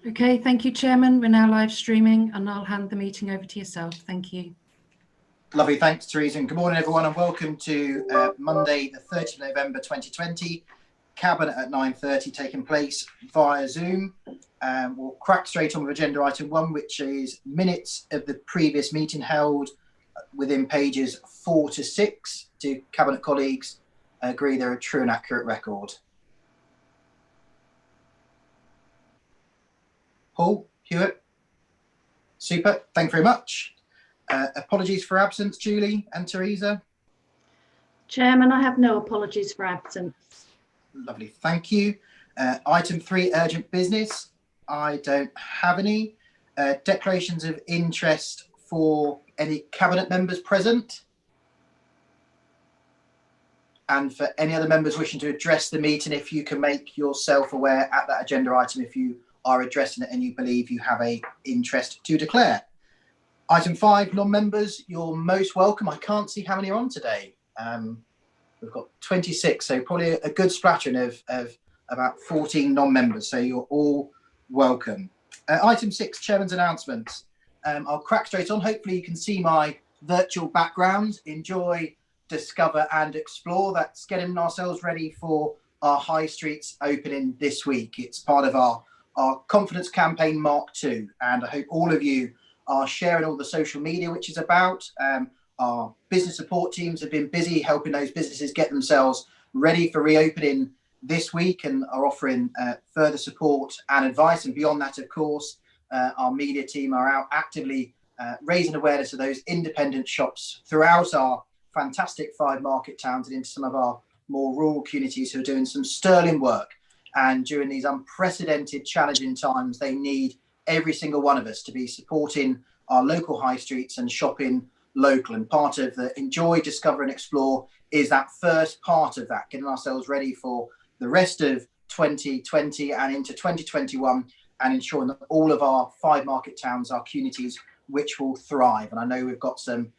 Okay, thank you, Chairman. We're now live streaming and I'll hand the meeting over to yourself. Thank you. Lovely, thanks, Teresa. And good morning, everyone, and welcome to Monday, the 30th of November 2020, Cabinet at 9:30, taking place via Zoom. We'll crack straight on with agenda item 1, which is minutes of the previous meeting held within pages 4 to 6. Do Cabinet colleagues agree they're a true and accurate record? Paul, Hewitt? Super, thank you very much. Apologies for absence, Julie and Teresa? Chairman, I have no apologies for absence. Lovely, thank you. Item 3, urgent business. I don't have any. Declarations of interest for any Cabinet members present. And for any other members wishing to address the meeting, if you can make yourself aware at that agenda item if you are addressing it and you believe you have an interest to declare. Item 5, non-members, you're most welcome. I can't see how many are on today. We've got 26, so probably a good splattering of about 14 non-members, so you're all welcome. Item 6, Chairman's announcements. I'll crack straight on. Hopefully you can see my virtual background. Enjoy, discover and explore. That's getting ourselves ready for our high streets opening this week. It's part of our confidence campaign Mark II, and I hope all of you are sharing all the social media which is about. Our business support teams have been busy helping those businesses get themselves ready for reopening this week and are offering further support and advice. And beyond that, of course, our media team are out actively raising awareness of those independent shops throughout our fantastic 5 market towns and into some of our more rural communities who are doing some sterling work. And during these unprecedented, challenging times, they need every single one of us to be supporting our local high streets and shopping local. And part of the enjoy, discover and explore is that first part of that, getting ourselves ready for the rest of 2020 and into 2021 and ensuring that all of our 5 market towns are communities which will thrive. And I know we've got some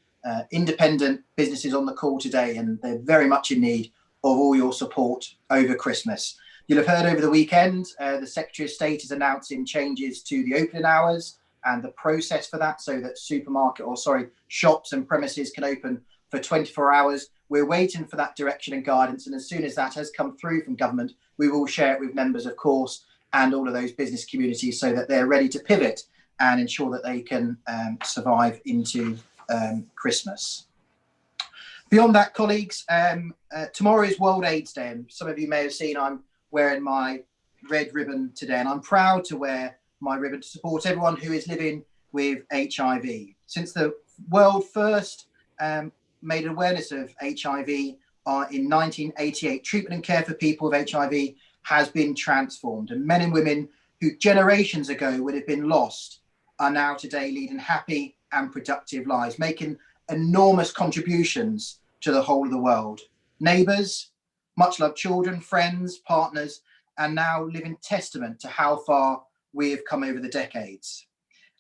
independent businesses on the call today, and they're very much in need of all your support over Christmas. You'll have heard over the weekend, the Secretary of State is announcing changes to the opening hours and the process for that, so that shops and premises can open for 24 hours. We're waiting for that direction and guidance, and as soon as that has come through from government, we will share it with members, of course, and all of those business communities so that they're ready to pivot and ensure that they can survive into Christmas. Beyond that, colleagues, tomorrow is World AIDS Day, and some of you may have seen I'm wearing my red ribbon today, and I'm proud to wear my ribbon to support everyone who is living with HIV. Since the world first made awareness of HIV in 1988, treatment and care for people with HIV has been transformed, and men and women who generations ago would have been lost are now today leading happy and productive lives, making enormous contributions to the whole of the world. Neighbours, much loved children, friends, partners, and now living testament to how far we have come over the decades.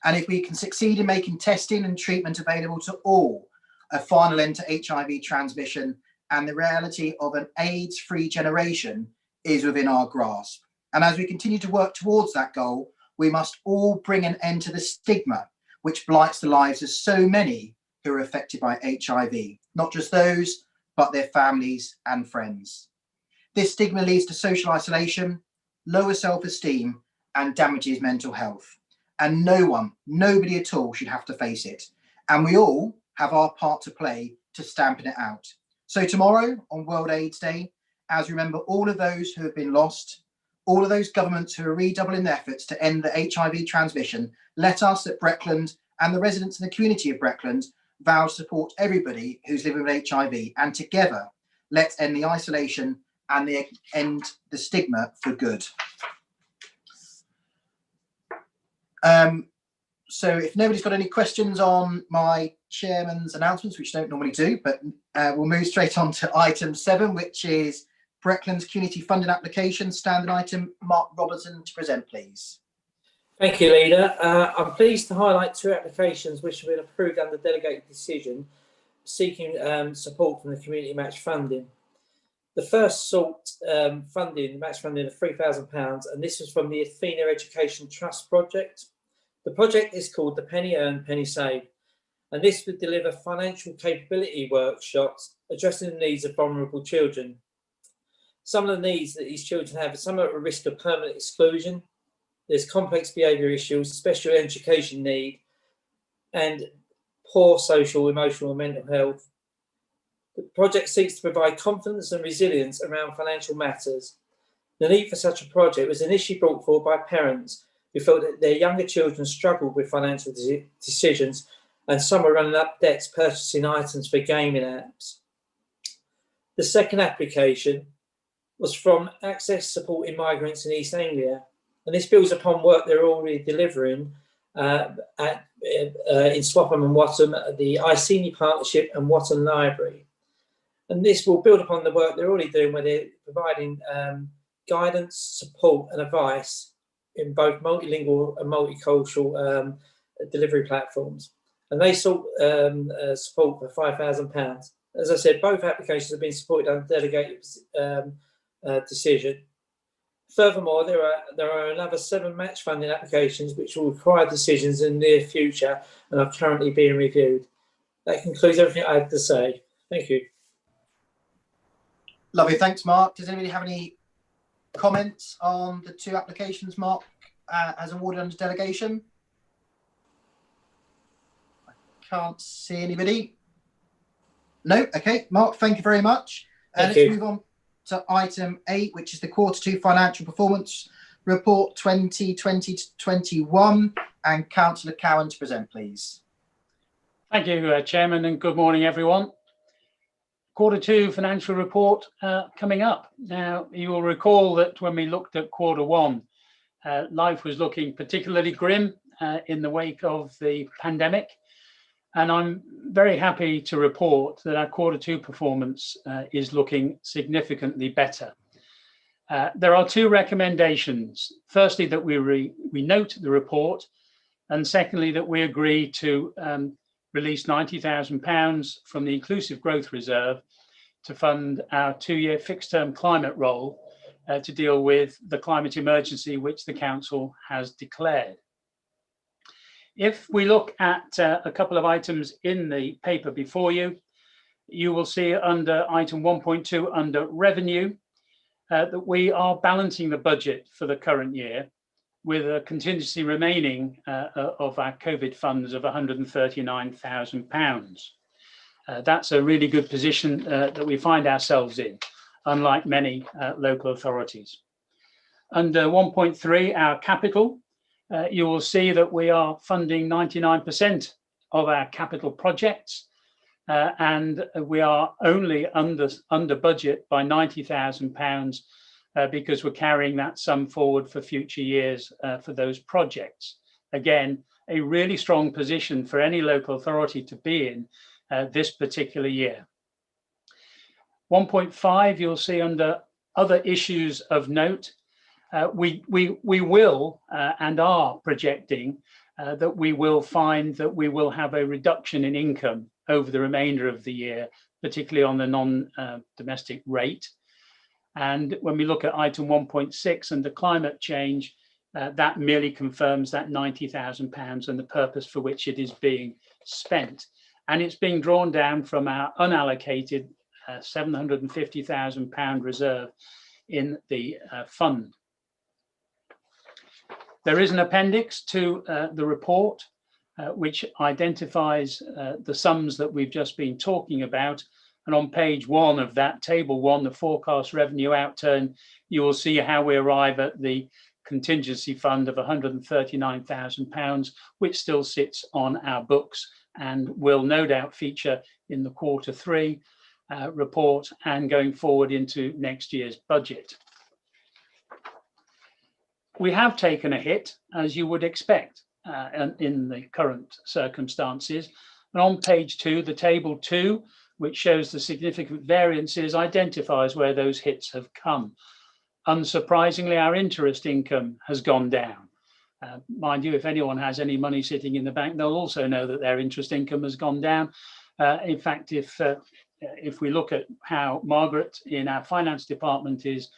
And if we can succeed in making testing and treatment available to all, a final end to HIV transmission and the reality of an AIDS-free generation is within our grasp. And as we continue to work towards that goal, we must all bring an end to the stigma which blights the lives of so many who are affected by HIV, not just those, but their families and friends. This stigma leads to social isolation, lower self-esteem, and damages mental health. And nobody at all should have to face it. And we all have our part to play to stamping it out. So tomorrow, on World AIDS Day, as we remember all of those who have been lost, all of those governments who are redoubling their efforts to end the HIV transmission, let us at Breckland and the residents in the community of Breckland vow to support everybody who's living with HIV, and together let's end the isolation and end the stigma for good. So if nobody's got any questions on my chairman's announcements, which I don't normally do, but we'll move straight on to item 7, which is Breckland's community funding application, standing item. Mark Robertson to present, please. Thank you, Leader. I'm pleased to highlight 2 applications which have been approved under delegated decision, seeking support from the community match funding. The first sought funding, match funding of £3,000, and this was from the Athena Education Trust project. The project is called the Penny Earned, Penny Saved, and this would deliver financial capability workshops addressing the needs of vulnerable children. Some of the needs that these children have, some are at risk of permanent exclusion. There's complex behaviour issues, special education need, and poor social, emotional and mental health. The project seeks to provide confidence and resilience around financial matters. The need for such a project was initially brought forward by parents who felt that their younger children struggled with financial decisions, and some were running up debts purchasing items for gaming apps. The second application was from Access Supporting Migrants in East Anglia, and this builds upon work they're already delivering in Swapham and Watton, the Iceni Partnership and Watton Library. And this will build upon the work they're already doing, where they're providing guidance, support and advice in both multilingual and multicultural delivery platforms. And they sought support for £5,000. As I said, both applications have been supported under delegated decision. Furthermore, there are another 7 match funding applications which will require decisions in the near future and are currently being reviewed. That concludes everything I have to say. Thank you. Lovely, thanks, Mark. Does anybody have any comments on the 2 applications Mark has awarded under delegation? I can't see anybody. No, okay, Mark, thank you very much. Let's move on to item 8, which is the Q2 Financial Performance Report 2020-21, and Councillor Cowan to present, please. Thank you, Chairman, and good morning, everyone. Q2 financial report coming up. Now, you will recall that when we looked at Q1, life was looking particularly grim in the wake of the pandemic. And I'm very happy to report that our Q2 performance is looking significantly better. There are 2 recommendations. Firstly, that we note the report, and secondly, that we agree to release £90,000 from the Inclusive Growth Reserve to fund our 2-year fixed-term climate role to deal with the climate emergency which the Council has declared. If we look at a couple of items in the paper before you, you will see under item 1.2 under revenue that we are balancing the budget for the current year with a contingency remaining of our COVID funds of £139,000. That's a really good position that we find ourselves in, unlike many local authorities. Under 1.3, our capital, you will see that we are funding 99% of our capital projects, and we are only under budget by £90,000 because we're carrying that sum forward for future years for those projects. Again, a really strong position for any local authority to be in this particular year. 1.5, you'll see under other issues of note, we will and are projecting that we will find that we will have a reduction in income over the remainder of the year, particularly on the non-domestic rate. And when we look at item 1.6 and the climate change, that merely confirms that £90,000 and the purpose for which it is being spent. And it's being drawn down from our unallocated £750,000 reserve in the fund. There is an appendix to the report which identifies the sums that we've just been talking about. And on page 1 of that, table 1, the forecast revenue outturn, you will see how we arrive at the contingency fund of £139,000, which still sits on our books and will no doubt feature in the Q3 report and going forward into next year's budget. We have taken a hit, as you would expect in the current circumstances. And on page 2, the table 2, which shows the significant variances, identifies where those hits have come. Unsurprisingly, our interest income has gone down. Mind you, if anyone has any money sitting in the bank, they'll also know that their interest income has gone down. In fact, if if we look at how Margaret in our finance department is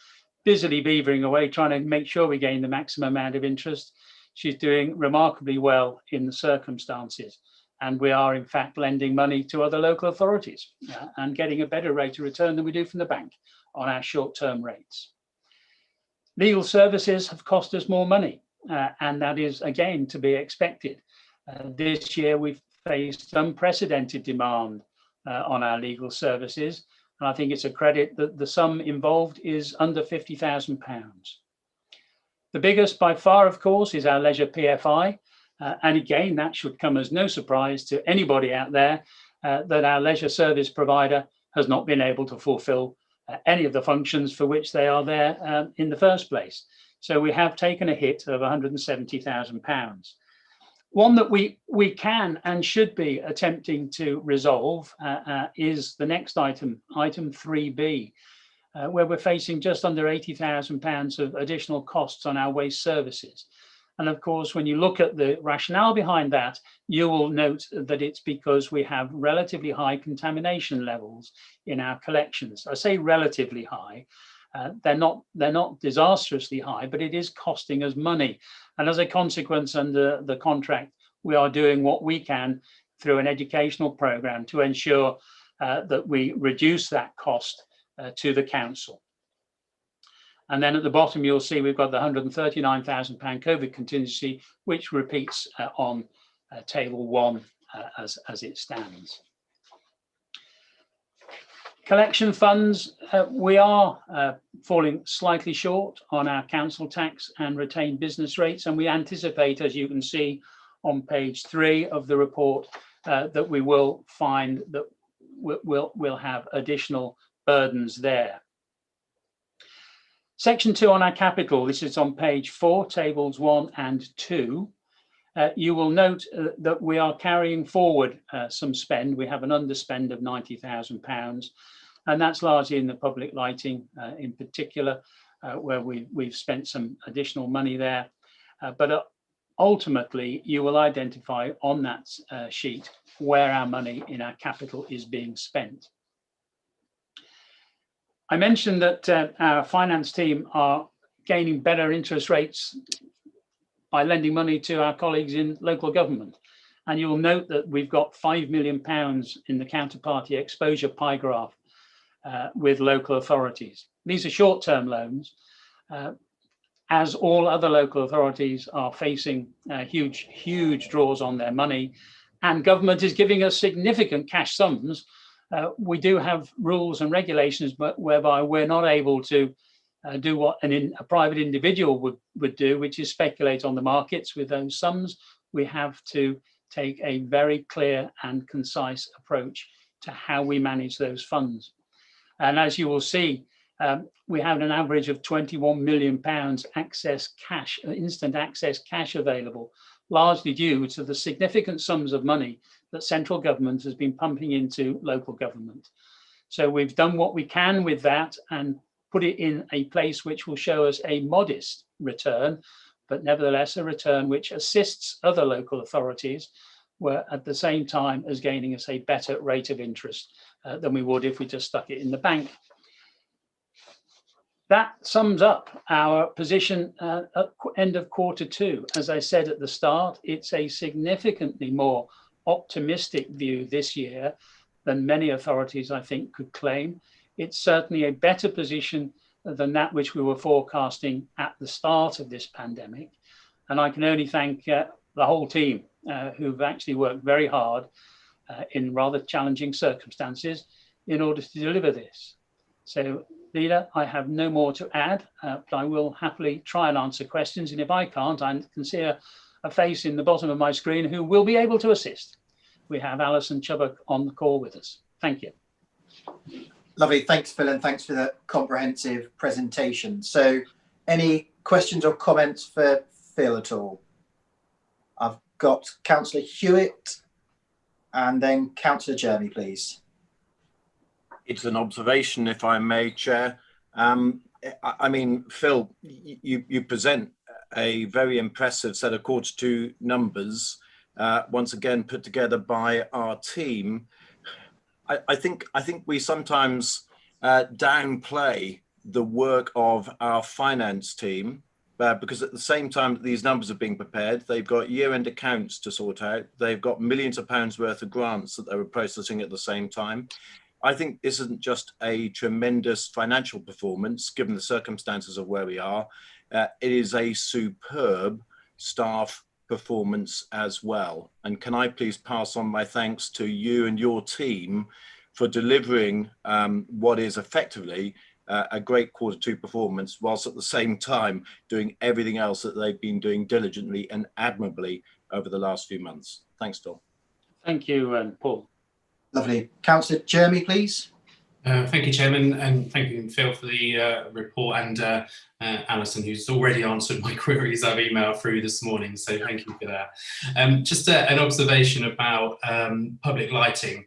busily beavering away, trying to make sure we gain the maximum amount of interest, she's doing remarkably well in the circumstances. And we are in fact lending money to other local authorities and getting a better rate of return than we do from the bank on our short-term rates. Legal services have cost us more money, and that is again to be expected. This year we've faced unprecedented demand on our legal services, and I think it's a credit that the sum involved is under £50,000. The biggest by far, of course, is our leisure PFI, and again that should come as no surprise to anybody out there that our leisure service provider has not been able to fulfil any of the functions for which they are there in the first place. So we have taken a hit of £170,000. One that we can and should be attempting to resolve is the next item, item 3B, where we're facing just under £80,000 of additional costs on our waste services. And of course, when you look at the rationale behind that, you will note that it's because we have relatively high contamination levels in our collections. I say relatively high. They're not disastrously high, but it is costing us money. And as a consequence, under the contract, we are doing what we can through an educational program to ensure that we reduce that cost to the council. And then at the bottom, you'll see we've got the £139,000 COVID contingency, which repeats on table 1 as it stands. Collection funds, we are falling slightly short on our council tax and retained business rates, and we anticipate, as you can see on page 3 of the report, that we will find that we'll have additional burdens there. Section 2 on our capital, this is on page 4, tables 1 and 2. You will note that we are carrying forward some spend. We have an underspend of £90,000, and that's largely in the public lighting in particular, where we've spent some additional money there. But ultimately, you will identify on that sheet where our money in our capital is being spent. I mentioned that our finance team are gaining better interest rates by lending money to our colleagues in local government. And you'll note that we've got £5 million in the counterparty exposure pie graph with local authorities. These are short-term loans, as all other local authorities are facing huge draws on their money, and government is giving us significant cash sums. We do have rules and regulations whereby we're not able to do what a private individual would do, which is speculate on the markets with those sums. We have to take a very clear and concise approach to how we manage those funds. And as you will see, we have an average of £21 million access cash, instant access cash available, largely due to the significant sums of money that central government has been pumping into local government. So we've done what we can with that and put it in a place which will show us a modest return, but nevertheless a return which assists other local authorities, where at the same time as gaining us a better rate of interest than we would if we just stuck it in the bank. That sums up our position at end of Q2. As I said at the start, it's a significantly more optimistic view this year than many authorities, I think, could claim. It's certainly a better position than that which we were forecasting at the start of this pandemic. And I can only thank the whole team who've actually worked very hard in rather challenging circumstances in order to deliver this. So, Leader, I have no more to add, but I will happily try and answer questions. And if I can't, I can see a face in the bottom of my screen who will be able to assist. We have Alison Chubbuck on the call with us. Thank you. Lovely. Thanks, Phil, and thanks for the comprehensive presentation. So any questions or comments for Phil at all? I've got Councillor Hewitt and then Councillor Jeremy, please. It's an observation, if I may, Chair. I mean, Phil, you present a very impressive set of Q2 numbers, once again put together by our team. I think we sometimes downplay the work of our finance team because at the same time that these numbers are being prepared, they've got year-end accounts to sort out. They've got millions of pounds worth of grants that they were processing at the same time. I think this isn't just a tremendous financial performance, given the circumstances of where we are. It is a superb staff performance as well. And can I please pass on my thanks to you and your team for delivering what is effectively a great Q2 performance, whilst at the same time doing everything else that they've been doing diligently and admirably over the last few months. Thanks, Phil. Thank you, Paul. Lovely. Councillor Jeremy, please. Thank you, Chairman, and thank you, Phil, for the report, and Alison, who's already answered my queries I've emailed through this morning, so thank you for that. Just an observation about public lighting,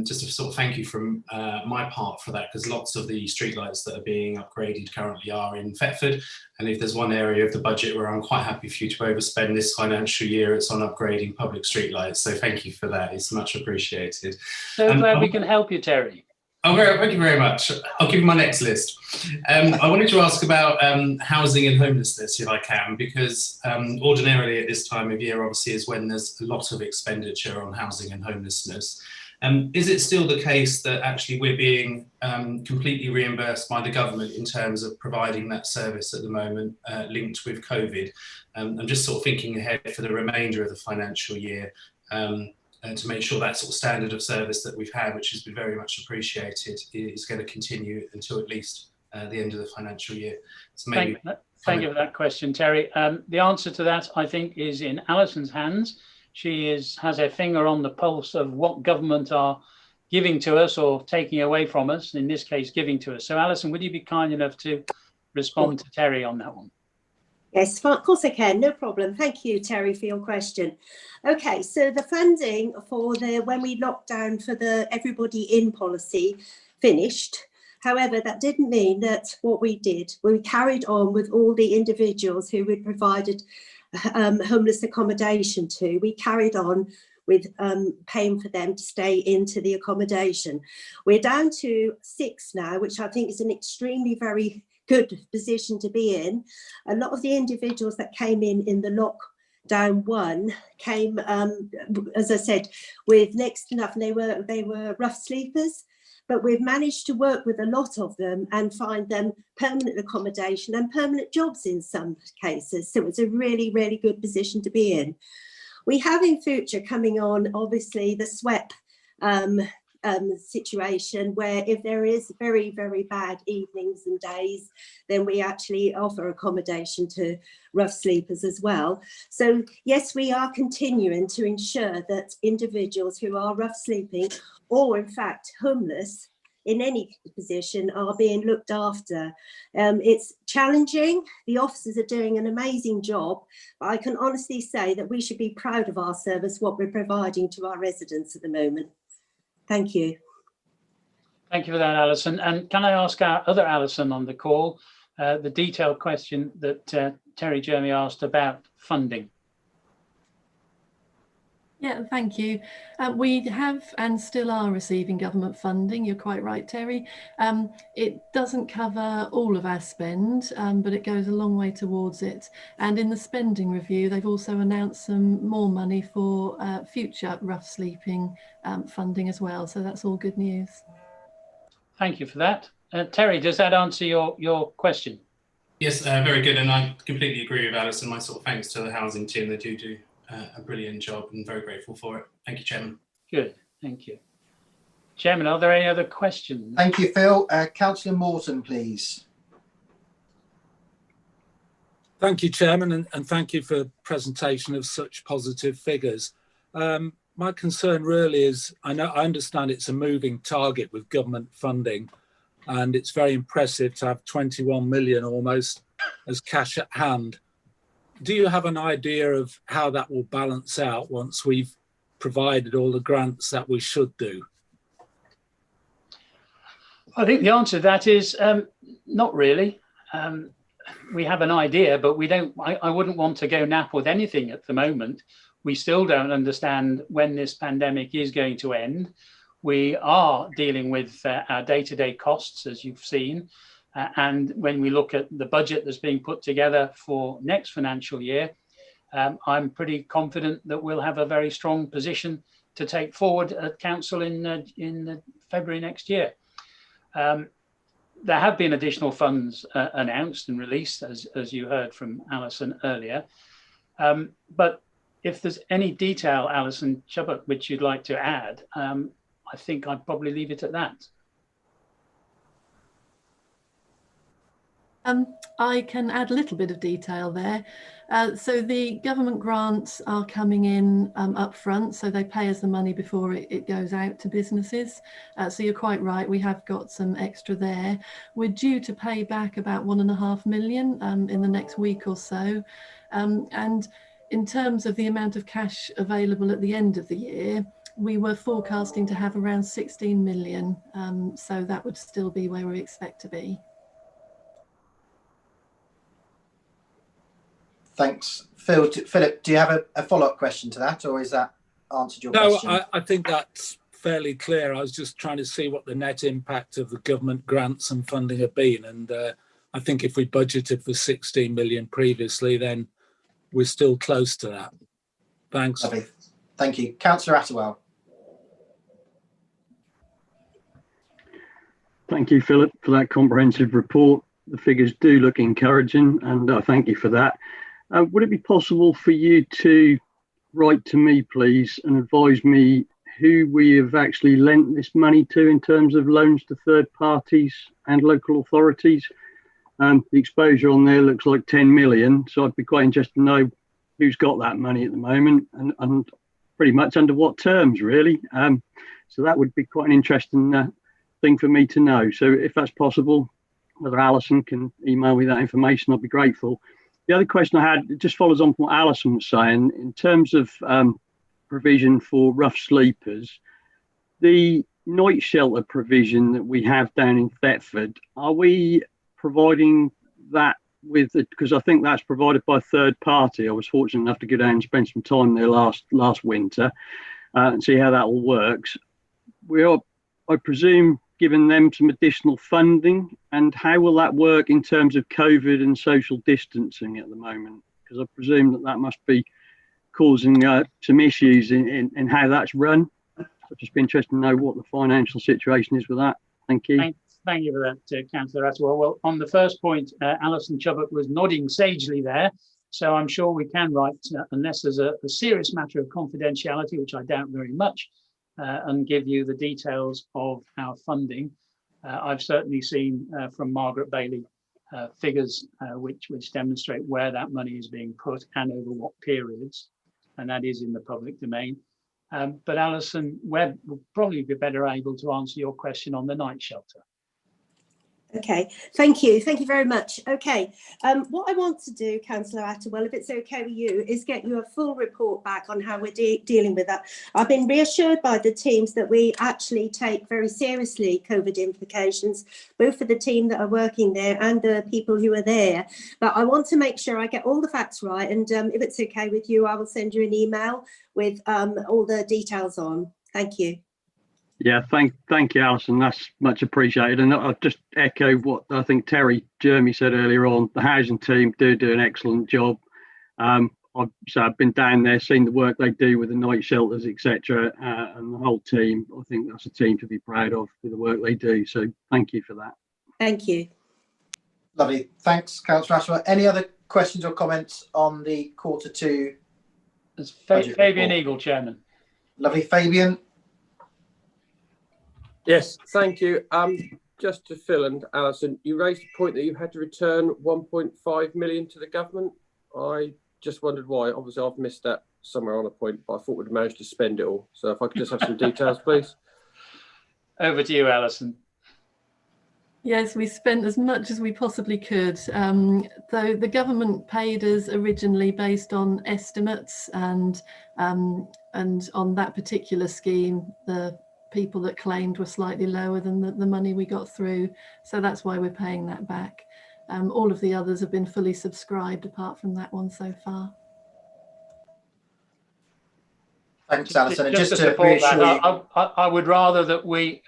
just to sort of thank you from my part for that, because lots of the streetlights that are being upgraded currently are in Bedford, and if there's one area of the budget where I'm quite happy for you to overspend this financial year, it's on upgrading public streetlights, so thank you for that, it's much appreciated. So glad we can help you, Terry. Oh, thank you very much. I'll give you my next list. I wanted to ask about housing and homelessness, if I can, because ordinarily at this time of year, obviously, is when there's a lot of expenditure on housing and homelessness. Is it still the case that actually we're being completely reimbursed by the government in terms of providing that service at the moment linked with COVID? I'm just sort of thinking ahead for the remainder of the financial year. And to make sure that sort of standard of service that we've had, which has been very much appreciated, is going to continue until at least the end of the financial year. So maybe thank you for that question, Terry. The answer to that, I think, is in Alison's hands. She has her finger on the pulse of what government are giving to us or taking away from us, in this case, giving to us. So, Alison, would you be kind enough to respond to Terry on that one? Yes, of course I can, no problem. Thank you, Terry, for your question. Okay, so the funding for when we locked down for the everybody in policy finished. However, that didn't mean that what we did, we carried on with all the individuals who we'd provided homeless accommodation to. We carried on with paying for them to stay into the accommodation. We're down to 6 now, which I think is an extremely very good position to be in. A lot of the individuals that came in the lockdown 1 came, as I said, with next to nothing. They were rough sleepers, but we've managed to work with a lot of them and find them permanent accommodation and permanent jobs in some cases. So it's a really, really good position to be in. We have in future coming on, obviously, the SWEP situation, where if there is very, very bad evenings and days, then we actually offer accommodation to rough sleepers as well. So yes, we are continuing to ensure that individuals who are rough sleeping or in fact homeless in any position are being looked after. It's challenging. The officers are doing an amazing job, but I can honestly say that we should be proud of our service, what we're providing to our residents at the moment. Thank you. Thank you for that, Alison. And can I ask our other Alison on the call the detailed question that Terry Jeremy asked about funding? Yeah, thank you. We have and still are receiving government funding. You're quite right, Terry. It doesn't cover all of our spend, but it goes a long way towards it. And in the spending review, they've also announced some more money for future rough sleeping funding as well. So that's all good news. Thank you for that. Terry, does that answer your question? Yes, very good. And I completely agree with Alison. My sort of thanks to the housing team. They do a brilliant job and very grateful for it. Thank you, Chairman. Good, thank you. Chairman, are there any other questions? Thank you, Phil. Councillor Morton, please. Thank you, Chairman, and thank you for presentation of such positive figures. My concern really is, I understand it's a moving target with government funding, and it's very impressive to have 21 million almost as cash at hand. Do you have an idea of how that will balance out once we've provided all the grants that we should do? I think the answer to that is not really. We have an idea, but we don't. I wouldn't want to go nap with anything at the moment. We still don't understand when this pandemic is going to end. We are dealing with our day-to-day costs, as you've seen. And when we look at the budget that's being put together for next financial year, I'm pretty confident that we'll have a very strong position to take forward at council in February next year. There have been additional funds announced and released, as you heard from Alison earlier. But if there's any detail, Alison Chubbuck, which you'd like to add, I think I'd probably leave it at that. I can add a little bit of detail there. So the government grants are coming in up front, so they pay us the money before it goes out to businesses. So you're quite right, we have got some extra there. We're due to pay back about 1.5 million in the next week or so. And in terms of the amount of cash available at the end of the year, we were forecasting to have around 16 million. So that would still be where we expect to be. Thanks. Philip, do you have a follow-up question to that, or is that answered your question? No, I think that's fairly clear. I was just trying to see what the net impact of the government grants and funding have been. And I think if we budgeted for 16 million previously, then we're still close to that. Thanks. Lovely. Thank you. Councillor Attewell. Thank you, Philip, for that comprehensive report. The figures do look encouraging, and I thank you for that. Would it be possible for you to write to me, please, and advise me who we have actually lent this money to in terms of loans to third parties and local authorities? The exposure on there looks like 10 million, so I'd be quite interested to know who's got that money at the moment and pretty much under what terms, really. So that would be quite an interesting thing for me to know. So if that's possible, whether Alison can email me that information, I'd be grateful. The other question I had, it just follows on from what Alison was saying, in terms of provision for rough sleepers, the night shelter provision that we have down in Bedford, are we providing that with, because I think that's provided by a third party. I was fortunate enough to go down and spend some time there last winter and see how that all works. We are, I presume, giving them some additional funding, and how will that work in terms of COVID and social distancing at the moment? Because I presume that must be causing some issues in how that's run. I'd just be interested to know what the financial situation is with that. Thank you. Thank you for that, Councillor Attewell. Well, on the first point, Alison Chubbuck was nodding sagely there, so I'm sure we can write, unless there's a serious matter of confidentiality, which I doubt very much, and give you the details of our funding. I've certainly seen from Margaret Bailey figures which demonstrate where that money is being put and over what periods, and that is in the public domain. But Alison Webb will probably be better able to answer your question on the night shelter. Okay, thank you very much. Okay, what I want to do, Councillor Attewell, if it's okay with you, is get you a full report back on how we're dealing with that. I've been reassured by the teams that we actually take very seriously COVID implications, both for the team that are working there and the people who are there. But I want to make sure I get all the facts right, and if it's okay with you, I will send you an email with all the details on. Thank you. Yeah, thank you, Alison. That's much appreciated. And I'll just echo what I think Terry Jeremy said earlier on. The housing team do an excellent job. I've been down there, seen the work they do with the night shelters, etc., and the whole team. I think that's a team to be proud of with the work they do. So thank you for that. Thank you. Lovely. Thanks, Councillor Ashworth. Any other questions or comments on the Q2? It's Fabian Eagle, Chairman. Lovely. Fabian. Yes, thank you. Just to Phil and Alison, you raised a point that you had to return 1.5 million to the government. I just wondered why. Obviously, I've missed that somewhere on a point, but I thought we'd managed to spend it all. So if I could just have some details, please. Over to you, Alison. Yes, we spent as much as we possibly could. Though the government paid us originally based on estimates, and on that particular scheme, the people that claimed were slightly lower than the money we got through. So that's why we're paying that back. All of the others have been fully subscribed apart from that one so far. Thanks, Alison. And just to support that, reassure you, I would rather that we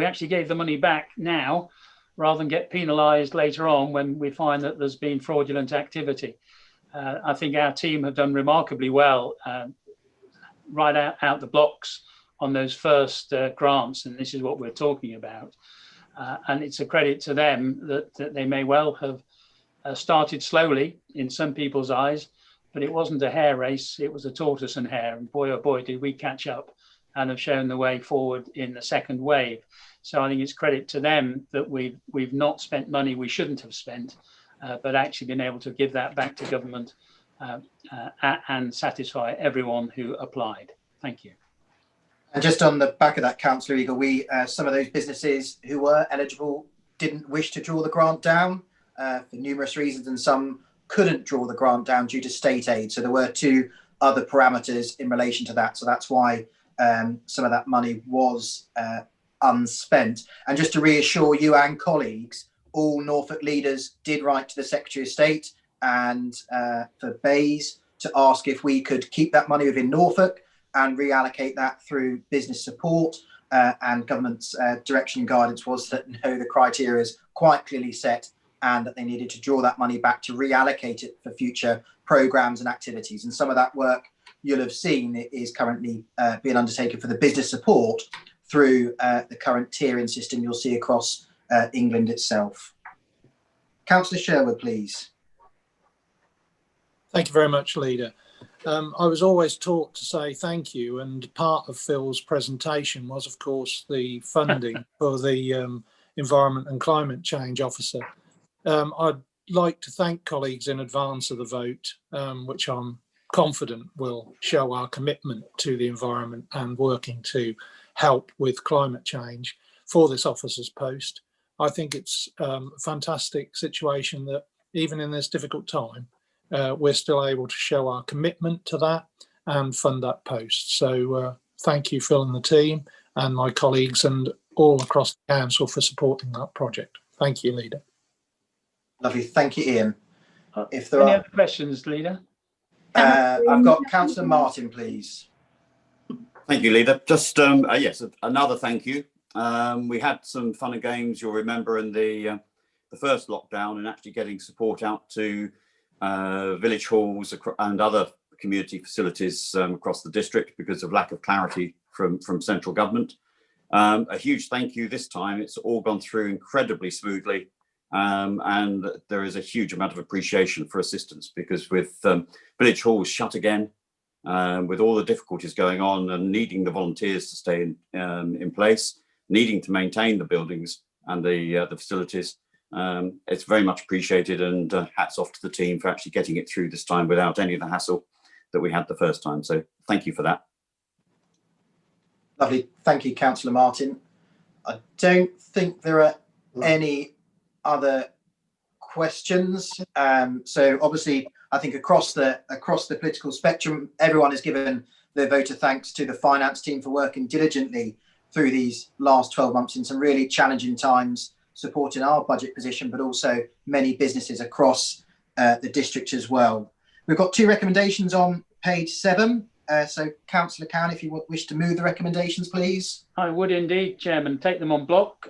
actually gave the money back now rather than get penalised later on when we find that there's been fraudulent activity. I think our team have done remarkably well right out the blocks on those first grants, and this is what we're talking about. And it's a credit to them that they may well have started slowly in some people's eyes, but it wasn't a hare race, it was a tortoise and hare. And boy, oh boy, did we catch up and have shown the way forward in the second wave. So I think it's credit to them that we've not spent money we shouldn't have spent, but actually been able to give that back to government and satisfy everyone who applied. Thank you. and just on the back of that, Councillor Eagle, some of those businesses who were eligible didn't wish to draw the grant down for numerous reasons, and some couldn't draw the grant down due to state aid. So there were two other parameters in relation to that. So that's why some of that money was unspent. And just to reassure you and colleagues, all Norfolk leaders did write to the Secretary of State and for Bays to ask if we could keep that money within Norfolk and reallocate that through business support. And government's direction and guidance was that no, the criteria is quite clearly set and that they needed to draw that money back to reallocate it for future programmes and activities. And some of that work you'll have seen is currently being undertaken for the business support through the current tiering system you'll see across England itself. Councillor Sherwood, please. Thank you very much, Leader. I was always taught to say thank you, and part of Phil's presentation was, of course, the funding for the Environment and Climate Change Officer. I'd like to thank colleagues in advance of the vote, which I'm confident will show our commitment to the environment and working to help with climate change for this officer's post. I think it's a fantastic situation that even in this difficult time, we're still able to show our commitment to that and fund that post. So thank you, Phil and the team and my colleagues and all across the council for supporting that project. Thank you, Leader. Lovely. Thank you, Ian. If there Any are other questions, Leader? I've got Councillor Martin, please. Thank you, Leader. Just yes, another thank you. We had some fun and games, you'll remember, in the first lockdown, and actually getting support out to village halls and other community facilities across the district because of lack of clarity from central government. A huge thank you this time. It's all gone through incredibly smoothly, and there is a huge amount of appreciation for assistance because with village halls shut again, with all the difficulties going on and needing the volunteers to stay in place, needing to maintain the buildings and the facilities, it's very much appreciated, and hats off to the team for actually getting it through this time without any of the hassle that we had the first time. So thank you for that. Lovely. Thank you, Councillor Martin. I don't think there are any other questions. So obviously, I think across the political spectrum, everyone has given their vote of thanks to the finance team for working diligently through these last 12 months in some really challenging times, supporting our budget position, but also many businesses across the district as well. We've got two recommendations on page 7. So Councillor Cowan, if you wish to move the recommendations, please. I would indeed, Chairman. Take them on block.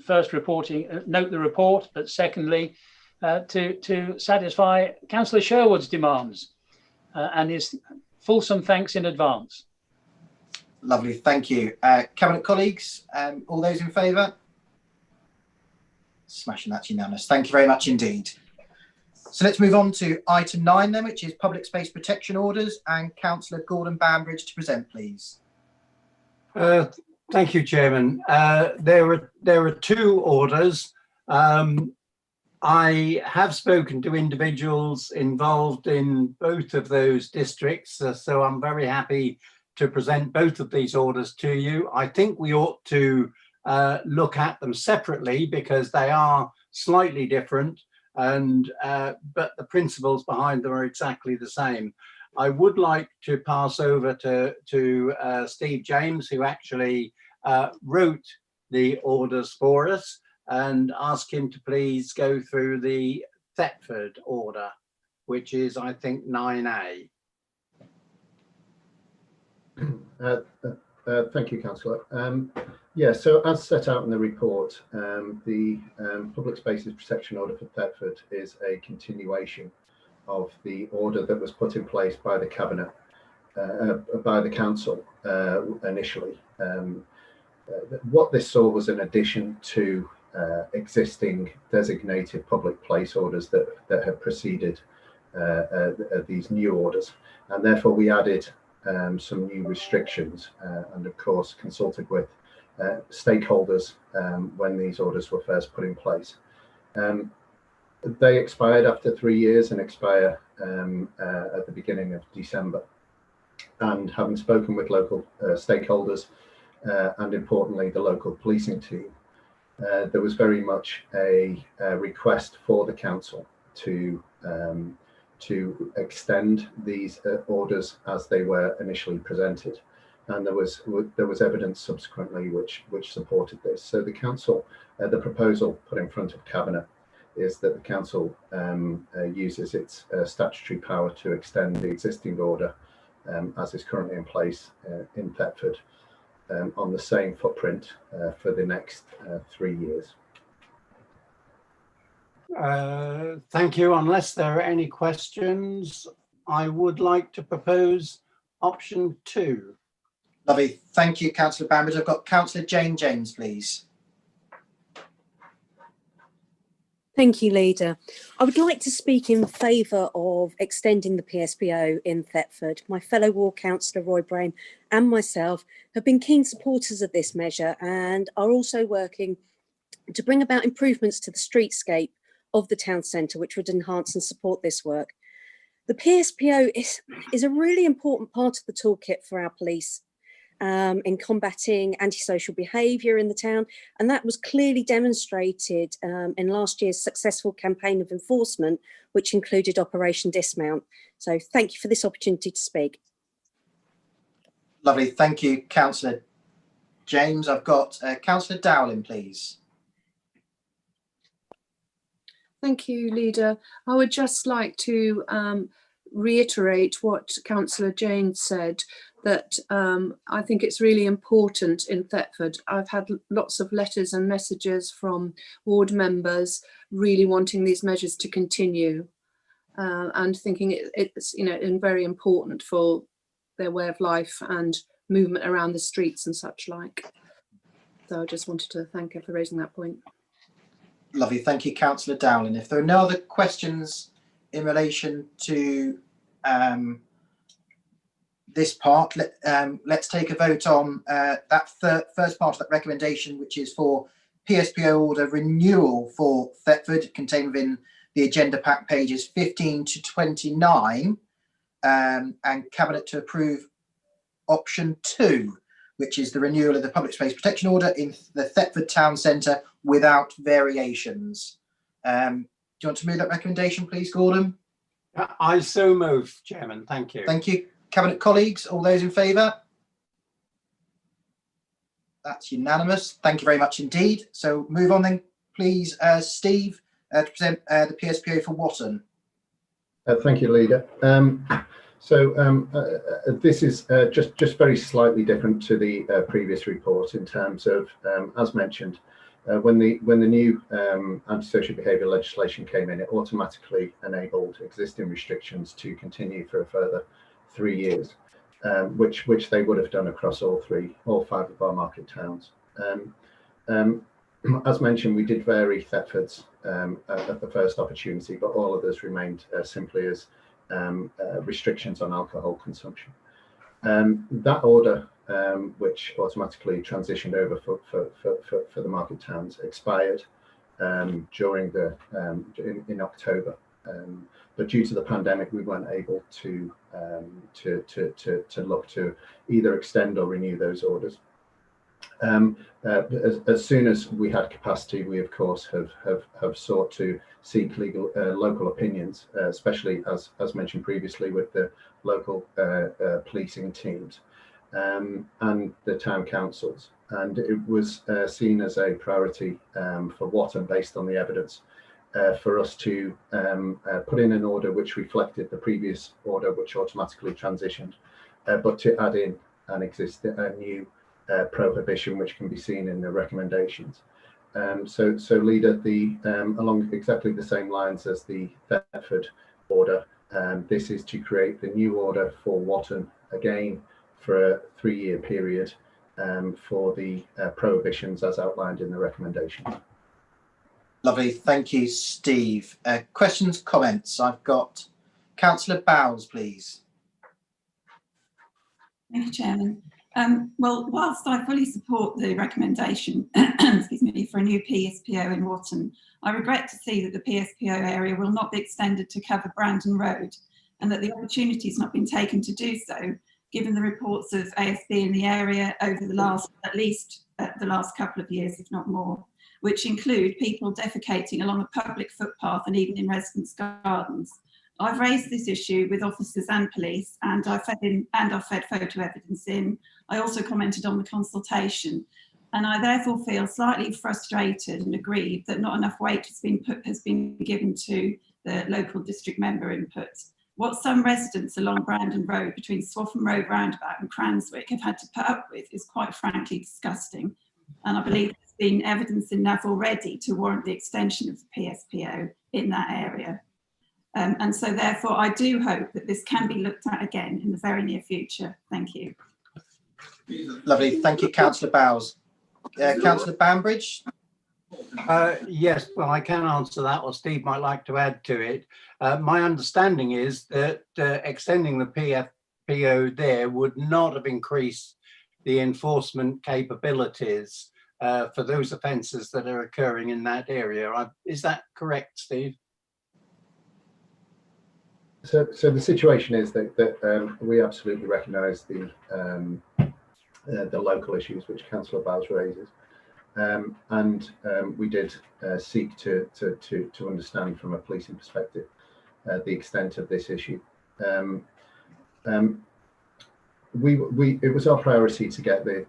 First, note the report, but secondly, to satisfy Councillor Sherwood's demands and his fulsome thanks in advance. Lovely, thank you. Cabinet colleagues, all those in favour? Smashing, that's unanimous. Thank you very much indeed. So let's move on to item 9 then, which is public space protection orders, and Councillor Gordon Bambridge to present, please. Thank you, Chairman. There are 2 orders. I have spoken to individuals involved in both of those districts, so I'm very happy to present both of these orders to you. I think we ought to look at them separately because they are slightly different, and but the principles behind them are exactly the same. I would like to pass over to Steve James, who actually wrote the orders for us, and ask him to please go through the Thetford order, which is, I think, 9A. Thank you, Councillor. Yeah, so as set out in the report, the Public Spaces Protection Order for Bedford is a continuation of the order that was put in place by the Cabinet, by the Council initially. What this saw was an addition to existing designated public place orders that had preceded these new orders, and therefore we added some new restrictions and of course consulted with stakeholders when these orders were first put in place. They expired after 3 years and expire at the beginning of December. And having spoken with local stakeholders and importantly the local policing team, there was very much a request for the council to extend these orders as they were initially presented, and there was evidence subsequently which supported this. So the council, the proposal put in front of Cabinet is that the council uses its statutory power to extend the existing order as is currently in place in Bedford on the same footprint for the next 3 years. Thank you. Unless there are any questions, I would like to propose option 2. Lovely. Thank you, Councillor Bamber. I've got Councillor Jane James, please. Thank you, Leader. I would like to speak in favour of extending the PSPO in Thetford. My fellow ward councillor Roy Brain and myself have been keen supporters of this measure and are also working to bring about improvements to the streetscape of the town centre, which would enhance and support this work. The PSPO is a really important part of the toolkit for our police in combating antisocial behaviour in the town, and that was clearly demonstrated in last year's successful campaign of enforcement, which included Operation Dismount. So thank you for this opportunity to speak. Lovely, thank you, Councillor James. I've got Councillor Dowling, please. Thank you, Leader. I would just like to reiterate what Councillor James said, that I think it's really important in Thetford. I've had lots of letters and messages from ward members really wanting these measures to continue and thinking it's very important for their way of life and movement around the streets and such like. So I just wanted to thank her for raising that point. Lovely, thank you, Councillor Dowling. If there are no other questions in relation to this part, let's take a vote on that first part of that recommendation, which is for PSPO order renewal for Thetford, contained within the agenda pack pages 15 to 29, and Cabinet to approve option 2, which is the renewal of the public space protection order in the Thetford town centre without variations. Do you want to move that recommendation, please, Gordon? I so move, Chairman. Thank you. Thank you. Cabinet colleagues, all those in favour? That's unanimous. Thank you very much indeed. So move on then, please, Steve, to present the PSPO for Watton. Thank you, Leader. This is just very slightly different to the previous report in terms of, as mentioned, when the new antisocial behaviour legislation came in, it automatically enabled existing restrictions to continue for a further 3 years, which they would have done across all 5 of our market towns. As mentioned, we did vary Thetford's at the first opportunity, but all others remained simply as restrictions on alcohol consumption. That order, which automatically transitioned over for the market towns, expired during the in October. But due to the pandemic, we weren't able to look to either extend or renew those orders. As soon as we had capacity, we of course have sought to seek local opinions, especially as mentioned previously with the local policing teams and the town councils, and it was seen as a priority for Watton, based on the evidence, for us to put in an order which reflected the previous order, which automatically transitioned, but to add in an new prohibition, which can be seen in the recommendations. So Leader, along exactly the same lines as the Bedford order, this is to create the new order for Watton again for a 3-year period for the prohibitions as outlined in the recommendation. Lovely, thank you, Steve. Questions, comments? I've got Councillor Bowles, please. Thank you, Chairman. Well, whilst I fully support the recommendation excuse me, for a new PSPO in Watton, I regret to see that the PSPO area will not be extended to cover Brandon Road, and that the opportunity has not been taken to do so, given the reports of ASB in the area over the last, at least the last couple of years, if not more, which include people defecating along a public footpath and even in residents' gardens. I've raised this issue with officers and police, and I've fed photo evidence in. I also commented on the consultation, and I therefore feel slightly frustrated and aggrieved that not enough weight has been given to the local district member input. What some residents along Brandon Road between Swaffham Road Roundabout and Cranswick have had to put up with is quite frankly disgusting, and I believe there's been evidence enough already to warrant the extension of the PSPO in that area. And so therefore I do hope that this can be looked at again in the very near future. Thank you. Lovely, thank you, Councillor Bowles. Councillor Bambridge? Yes, well, I can answer that, or Steve might like to add to it. My understanding is that extending the PSPO there would not have increased the enforcement capabilities for those offences that are occurring in that area. Is that correct, Steve? So the situation is that we absolutely recognise the local issues which Councillor Bowles raises, and we did seek to understand from a policing perspective the extent of this issue. It was our priority to get the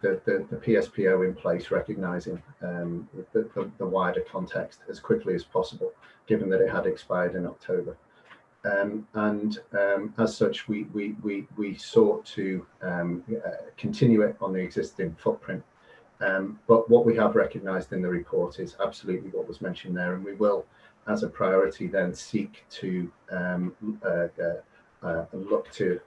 PSPO in place, recognising the wider context as quickly as possible, given that it had expired in October. As such, we sought to continue it on the existing footprint. But what we have recognised in the report is absolutely what was mentioned there, and we will, as a priority, then seek to look to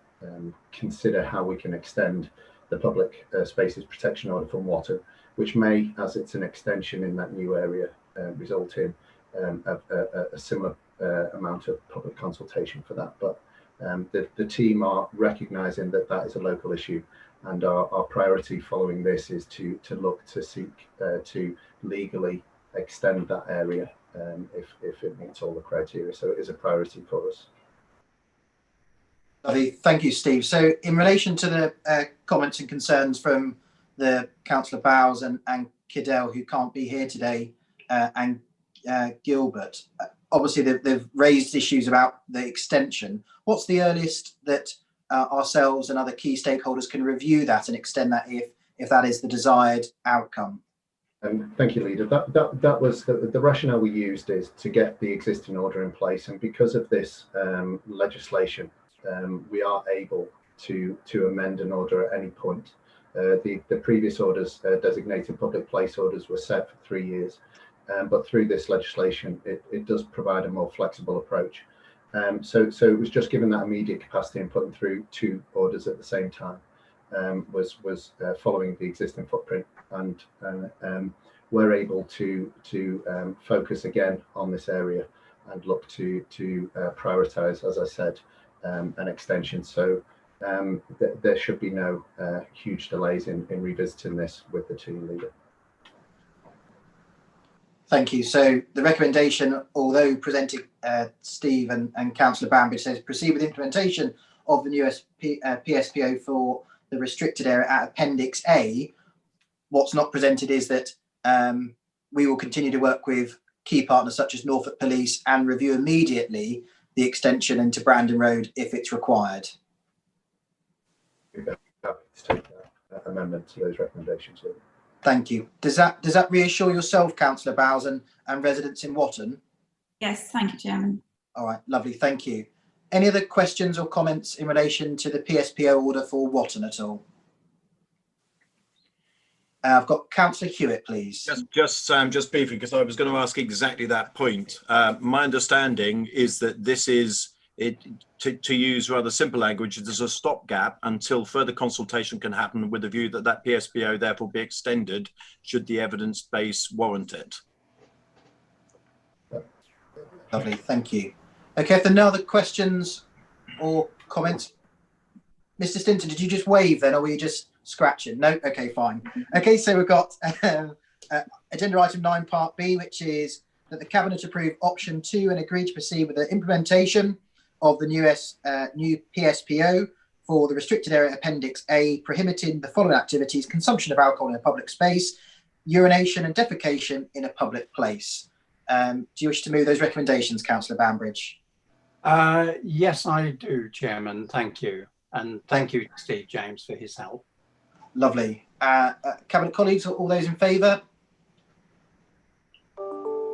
consider how we can extend the public spaces protection order from Watton, which may, as it's an extension in that new area, result in a similar amount of public consultation for that. But the team are recognising that is a local issue, and our priority following this is to look to seek to legally extend that area if it meets all the criteria. So it is a priority for us. Lovely, thank you, Steve. So in relation to the comments and concerns from the Councillor Bowles and Kidell, who can't be here today, and Gilbert, obviously they've raised issues about the extension. What's the earliest that ourselves and other key stakeholders can review that and extend that if that is the desired outcome? Thank you, Leader. That was the rationale we used, is to get the existing order in place, and because of this legislation, we are able to amend an order at any point. The previous orders, designated public place orders, were set for 3 years. But through this legislation, it does provide a more flexible approach. So it was just given that immediate capacity, and putting through 2 orders at the same time was following the existing footprint, and we're able to focus again on this area and look to prioritise, as I said, an extension. So there should be no huge delays in revisiting this with the team, Leader. Thank you. So the recommendation, although presented, Steve and Councillor Bambridge, says proceed with implementation of the new PSPO for the restricted area at Appendix A. What's not presented is that we will continue to work with key partners such as Norfolk Police and review immediately the extension into Brandon Road if it's required. We'd be happy to take that amendment to those recommendations. Thank you. Does that reassure yourself, Councillor Bowles, and residents in Watton? Yes, thank you, Chairman. All right, lovely, thank you. Any other questions or comments in relation to the PSPO order for Watton at all? I've got Councillor Hewitt, please. Just briefly, because I was going to ask exactly that point. My understanding is that this is, to use rather simple language, there's a stopgap until further consultation can happen, with the view that that PSPO therefore be extended should the evidence base warrant it. Lovely, thank you. Okay, if there are no other questions or comments, Mr. Stinton, did you just wave then, or were you just scratching? No, okay, fine. Okay, so we've got agenda item 9 part B, which is that the Cabinet approve option 2 and agree to proceed with the implementation of the new PSPO for the restricted area Appendix A, prohibiting the following activities: consumption of alcohol in a public space, urination and defecation in a public place. Do you wish to move those recommendations, Councillor Banbridge? Yes, I do, Chairman. Thank you. And thank you, Steve James, for his help. Lovely. Cabinet colleagues, all those in favour?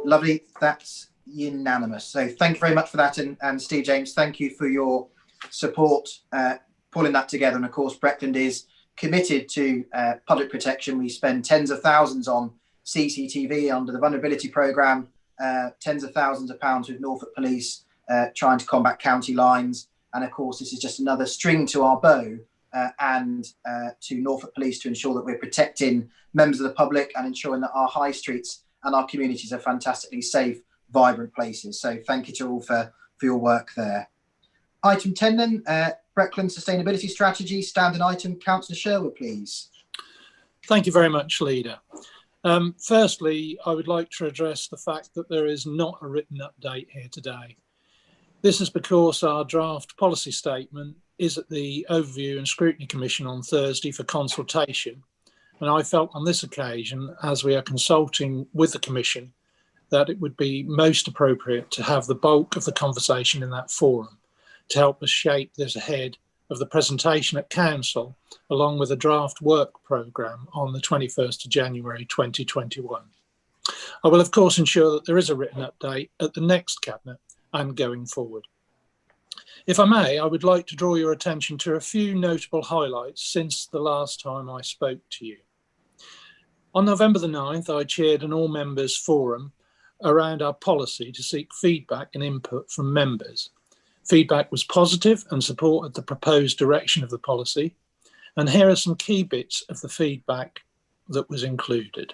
Lovely. That's unanimous. So thank you very much for that. And Steve James, thank you for your support pulling that together. And of course, Breckland is committed to public protection. We spend tens of thousands on CCTV under the vulnerability programme, tens of thousands of pounds with Norfolk Police trying to combat county lines. And of course, this is just another string to our bow and to Norfolk Police to ensure that we're protecting members of the public and ensuring that our high streets and our communities are fantastically safe, vibrant places. So thank you to all for your work there. Item 10 then, Breckland Sustainability Strategy, standing item. Councillor Sherwood, please. Thank you very much, Leader. Firstly, I would like to address the fact that there is not a written update here today. This is because our draft policy statement is at the Overview and Scrutiny Commission on Thursday for consultation. And I felt on this occasion, as we are consulting with the Commission, that it would be most appropriate to have the bulk of the conversation in that forum to help us shape this ahead of the presentation at Council, along with a draft work programme on the 21st of January 2021. I will of course ensure that there is a written update at the next Cabinet and going forward. If I may, I would like to draw your attention to a few notable highlights since the last time I spoke to you. On November the 9th, I chaired an all-members forum around our policy to seek feedback and input from members. Feedback was positive and supported the proposed direction of the policy. And here are some key bits of the feedback that was included.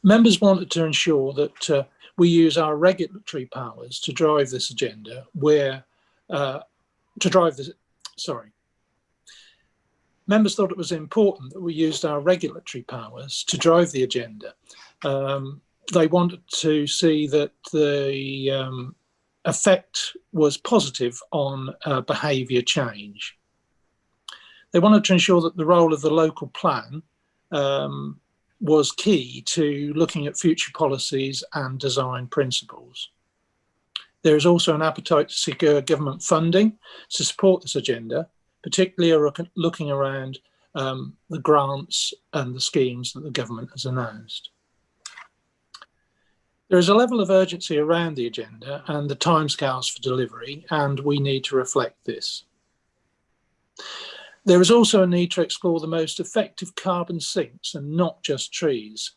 Members wanted to ensure that we use our regulatory powers to drive this agenda Members thought it was important that we used our regulatory powers to drive the agenda. They wanted to see that the effect was positive on behaviour change. They wanted to ensure that the role of the local plan was key to looking at future policies and design principles. There is also an appetite to secure government funding to support this agenda, particularly looking around the grants and the schemes that the government has announced. There is a level of urgency around the agenda and the timescales for delivery, and we need to reflect this. There is also a need to explore the most effective carbon sinks and not just trees.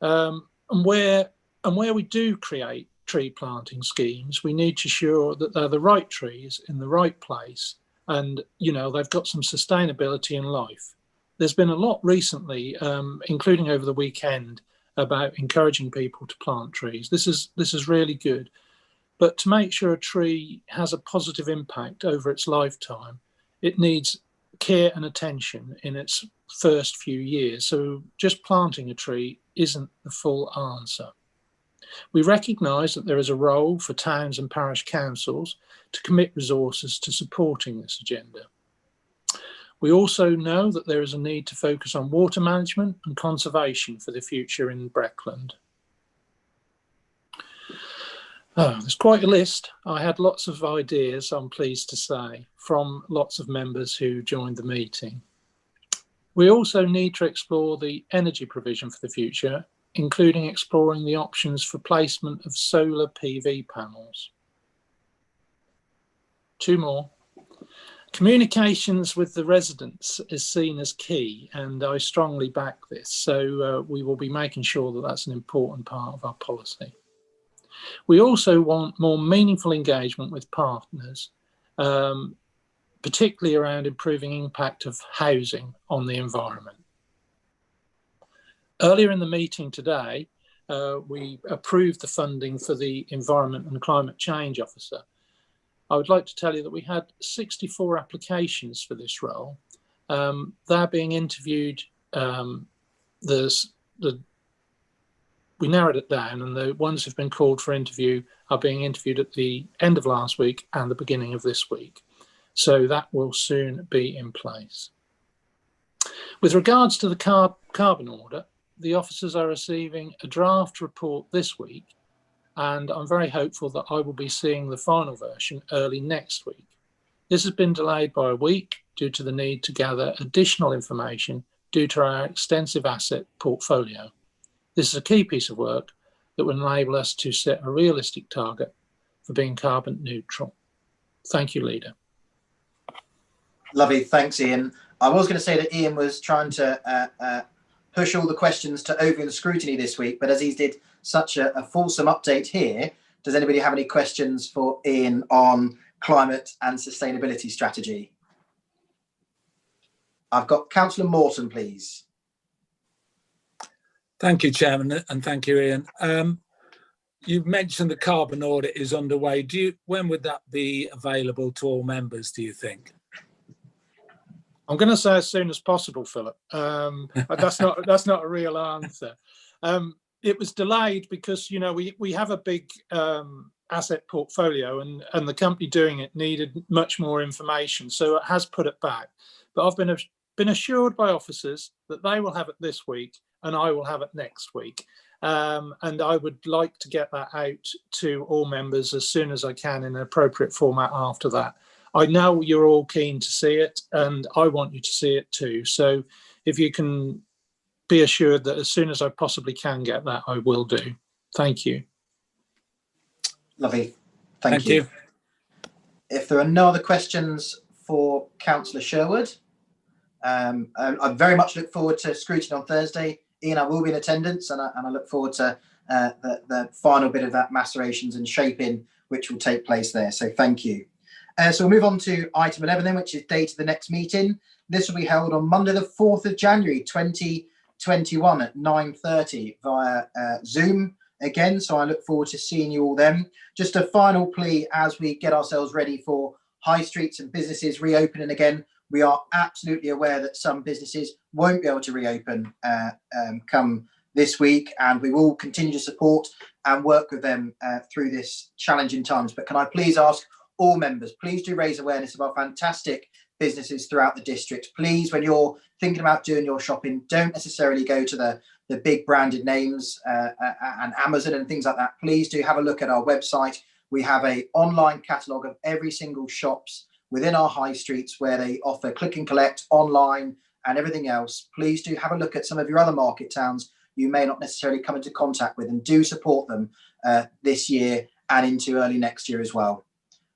And where we do create tree planting schemes, we need to ensure that they're the right trees in the right place and, you know, they've got some sustainability in life. There's been a lot recently, including over the weekend, about encouraging people to plant trees. This is really good. But to make sure a tree has a positive impact over its lifetime, it needs care and attention in its first few years. So just planting a tree isn't the full answer. We recognise that there is a role for towns and parish councils to commit resources to supporting this agenda. We also know that there is a need to focus on water management and conservation for the future in Breckland. There's quite a list. I had lots of ideas, I'm pleased to say, from lots of members who joined the meeting. We also need to explore the energy provision for the future, including exploring the options for placement of solar PV panels. Two more. Communications with the residents is seen as key, and I strongly back this. So we will be making sure that that's an important part of our policy. We also want more meaningful engagement with partners, particularly around improving impact of housing on the environment. Earlier in the meeting today, we approved the funding for the Environment and Climate Change Officer. I would like to tell you that we had 64 applications for this role. They're being interviewed, we narrowed it down, and the ones who've been called for interview are being interviewed at the end of last week and the beginning of this week. So that will soon be in place. With regards to the carbon order, the officers are receiving a draft report this week, and I'm very hopeful that I will be seeing the final version early next week. This has been delayed by a week due to the need to gather additional information due to our extensive asset portfolio. This is a key piece of work that will enable us to set a realistic target for being carbon neutral. Thank you, Leader. Lovely, thanks, Ian. I was going to say that Ian was trying to push all the questions to over the scrutiny this week, but as he did such a fulsome update here, does anybody have any questions for Ian on climate and sustainability strategy? I've got Councillor Morton, please. Thank you, Chairman, and thank you, Ian. You've mentioned the carbon audit is underway. When would that be available to all members, do you think? I'm going to say as soon as possible, Philip. But that's not a real answer. It was delayed because, you know, we have a big asset portfolio, and the company doing it needed much more information, so it has put it back. But I've been assured by officers that they will have it this week and I will have it next week. And I would like to get that out to all members as soon as I can in an appropriate format after that. I know you're all keen to see it, and I want you to see it too. So if you can be assured that as soon as I possibly can get that, I will do. Thank you. Lovely. Thank you. If there are no other questions for Councillor Sherwood, I very much look forward to scrutiny on Thursday. Ian, I will be in attendance, and I look forward to the final bit of that macerations and shaping which will take place there. So thank you. So we'll move on to item 11 then, which is date of the next meeting. This will be held on Monday, the 4th of January, 2021 at 9:30 via Zoom again. So I look forward to seeing you all then. Just a final plea as we get ourselves ready for high streets and businesses reopening again. We are absolutely aware that some businesses won't be able to reopen come this week, and we will continue to support and work with them through this challenging times. But can I please ask all members, please do raise awareness of our fantastic businesses throughout the district. Please, when you're thinking about doing your shopping, don't necessarily go to the big branded names and Amazon and things like that. Please do have a look at our website. We have an online catalogue of every single shops within our high streets where they offer click and collect online and everything else. Please do have a look at some of your other market towns you may not necessarily come into contact with, and do support them this year and into early next year as well.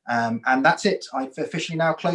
And that's it. I've officially now closed